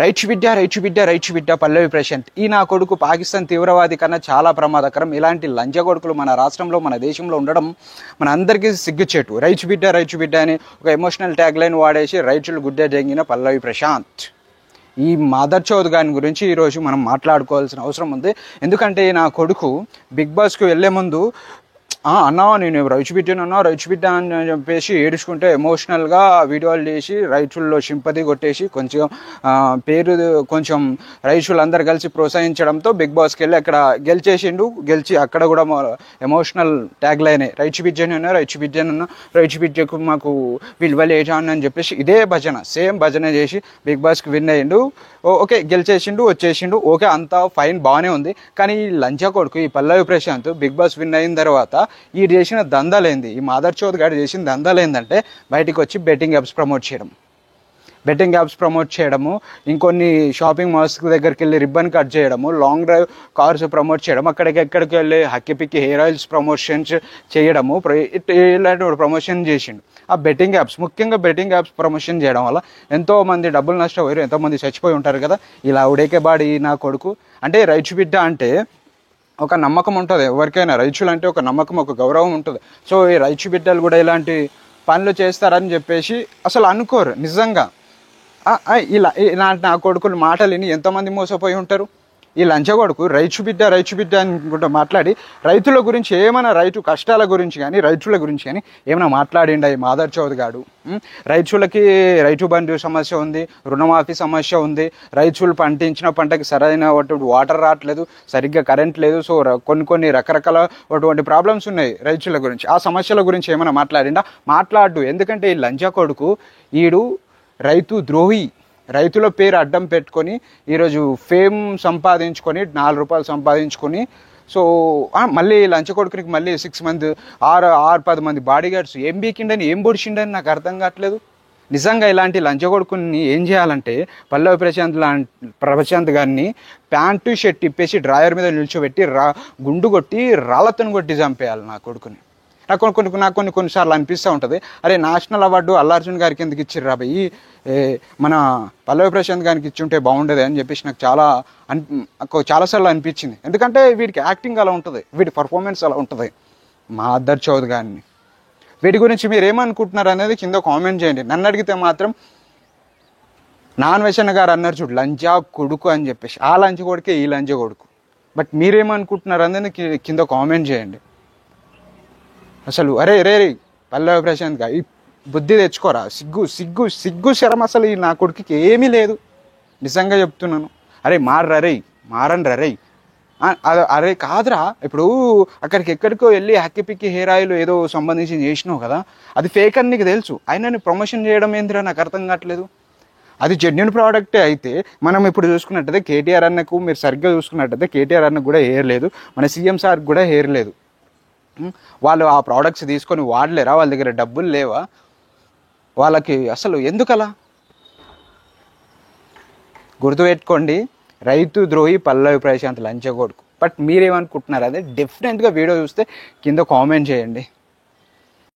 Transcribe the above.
రైచు బిడ్డ పల్లవి ప్రశాంత్ ఈ నా కొడుకు పాకిస్తాన్ తీవ్రవాది కన్నా చాలా ప్రమాదకరం. ఇలాంటి లంచ కొడుకులు మన రాష్ట్రంలో మన దేశంలో ఉండడం మన అందరికీ సిగ్గుచేటు. రైచు బిడ్డ అని ఒక ఎమోషనల్ ట్యాగ్ లైన్ వాడేసి రైతులు గుడ్డ జంగిన పల్లవి ప్రశాంత్. ఈ మదర్ చౌద్ గారి గురించి ఈరోజు మనం మాట్లాడుకోవాల్సిన అవసరం ఉంది. ఎందుకంటే నా కొడుకు బిగ్ బాస్కి వెళ్ళే ముందు అన్నా నేను రైతు బిడ్డ అని చెప్పేసి ఏడుచుకుంటే ఎమోషనల్గా వీడియోలు చేసి రైతుల్లో సింపతి కొట్టేసి పేరు రైతులందరూ కలిసి ప్రోత్సహించడంతో బిగ్ బాస్కి వెళ్ళి అక్కడ గెలిచి అక్కడ కూడా ఎమోషనల్ ట్యాగ్ లైనే రైతు బిడ్డకు మాకు విలువలేజాను అని చెప్పేసి ఇదే సేమ్ భజన చేసి బిగ్ బాస్కి విన్ అయ్యిండు. ఓకే గెలిచేసిండు వచ్చేసిండు, ఓకే అంతా ఫైన్ బాగానే ఉంది. కానీ ఈ లంచ కొడుకు ఈ పల్లవి ప్రశాంత్ బిగ్ బాస్ విన్ అయిన తర్వాత ఈ చేసిన దందాలేంది, ఈ మాదర్ చౌద్ గారు చేసిన దందాలేందంటే బయటికి వచ్చి బెట్టింగ్ యాప్స్ ప్రమోట్ చేయడము, ఇంకొన్ని షాపింగ్ మాల్స్ దగ్గరికి వెళ్ళి రిబ్బన్ కట్ చేయడము, లాంగ్ డ్రైవ్ కార్స్ ప్రమోట్ చేయడం, ఎక్కడికి వెళ్ళి హక్కిపిక్కి హెయిర్ ఆయిల్స్ ప్రమోషన్స్ చేయడము, ఇలాంటి ప్రమోషన్ చేసిండు. ఆ ముఖ్యంగా బెట్టింగ్ యాప్స్ ప్రమోషన్ చేయడం వల్ల ఎంతోమంది డబ్బులు నష్టపోయారు, ఎంతోమంది చచ్చిపోయి ఉంటారు కదా. ఇలా ఉడేకేబాడి నా కొడుకు అంటే రైతు బిడ్డ అంటే ఒక నమ్మకం ఉంటుంది ఎవరికైనా, రైతులు అంటే ఒక నమ్మకం ఒక గౌరవం ఉంటుంది. సో ఈ రైతు బిడ్డలు కూడా ఇలాంటి పనులు చేస్తారని చెప్పేసి అసలు అనుకోరు నిజంగా. ఇలాంటి నా కొడుకులు మాటలు విని ఎంతోమంది మోసపోయి ఉంటారు. ఈ లంచ కొడుకు రైతు బిడ్డ అనుకుంటూ మాట్లాడి రైతుల గురించి ఏమైనా రైతు కష్టాల గురించి కానీ రైతుల గురించి కానీ ఏమైనా మాట్లాడిండా ఈ మాదర్ చౌద్ గాడు. రైతులకి రైతు బంధు సమస్య ఉంది, రుణమాఫీ సమస్య ఉంది, రైతులు పండించిన పంటకి సరైన వాటర్ రావట్లేదు, సరిగ్గా కరెంట్ లేదు. సో కొన్ని రకరకాల అటువంటి ప్రాబ్లమ్స్ ఉన్నాయి రైతుల గురించి. ఆ సమస్యల గురించి ఏమైనా మాట్లాడు. ఎందుకంటే ఈ లంచ కొడుకు ఈడు రైతు ద్రోహి, రైతుల పేరు అడ్డం పెట్టుకొని ఈరోజు ఫేమ్ సంపాదించుకొని 4 రూపాయలు సంపాదించుకొని సో మళ్ళీ లంచ కొడుకునికి మళ్ళీ 6 మంది 10 మంది బాడీ గార్డ్స్ ఏం బీకిండని ఏం పొడిచిండని నాకు అర్థం కావట్లేదు. నిజంగా ఇలాంటి లంచ కొడుకుని ఏం చేయాలంటే పల్లవి ప్రశాంత్ గారిని ప్యాంటు షర్ట్ ఇప్పేసి డ్రాయర్ మీద నిల్చోబెట్టి గుండు కొట్టి రాళ్ళతోని కొట్టి చంపేయాలి నా కొడుకుని. నాకు కొన్నిసార్లు అనిపిస్తూ ఉంటుంది, అరే నేషనల్ అవార్డు అల్లు అర్జున్ గారికి ఎందుకు ఇచ్చిర్రు రాబోయి, మన పల్లవి ప్రశాంత్ గారికి ఇచ్చి ఉంటే బాగుండేది అని చెప్పేసి నాకు చాలాసార్లు అనిపించింది. ఎందుకంటే వీడికి యాక్టింగ్ అలా ఉంటుంది, వీడి పర్ఫార్మెన్స్ అలా ఉంటుంది. మాదర్ చౌద్ గారిని వీటి గురించి మీరు ఏమనుకుంటున్నారు అనేది కింద కామెంట్ చేయండి. నన్ను అడిగితే మాత్రం నాన్వేషణ గారు అన్నారు చూడు లంచా కొడుకు అని చెప్పేసి, ఆ లంచ కొడుకే ఈ లంచ కొడుకు. బట్ మీరేమనుకుంటున్నారు అనేది కింద కామెంట్ చేయండి. అసలు అరే పల్లవి ప్రశాంత్ గారు ఈ బుద్ధి తెచ్చుకోరా, సిగ్గు శరం అసలు ఈ నా కొడుకుకి ఏమీ లేదు. నిజంగా చెప్తున్నాను. అరే మారండి రరే అరే కాదురా. ఇప్పుడు ఎక్కడికో వెళ్ళి హక్కిపిక్కి హెయిర్ ఆయిల్ ఏదో సంబంధించి చేసినావు కదా, అది ఫేక్ అని నీకు తెలుసు, అయినా ప్రమోషన్ చేయడం ఏందిరా నాకు అర్థం కావట్లేదు. అది జెన్యున్ ప్రోడక్టే అయితే మనం ఇప్పుడు చూసుకున్నట్టయితే కేటీఆర్ అన్నకు మీరు సరిగ్గా చూసుకున్నట్టయితే కేటీఆర్ అన్నకు కూడా హెయిర్ లేదు, మన సీఎం సార్కి కూడా హెయిర్ లేదు. వాళ్ళు ఆ ప్రోడక్ట్స్ తీసుకొని వాడలేరా, వాళ్ళ దగ్గర డబ్బులు లేవా వాళ్ళకి? అసలు ఎందుకలా? గుర్తుపెట్టుకోండి, రైతు ద్రోహి పల్లవి ప్రశాంత్ లంచ కొడుకు. బట్ మీరేమనుకుంటున్నారు అదే డెఫినెట్గా వీడియో చూస్తే కింద కామెంట్ చేయండి.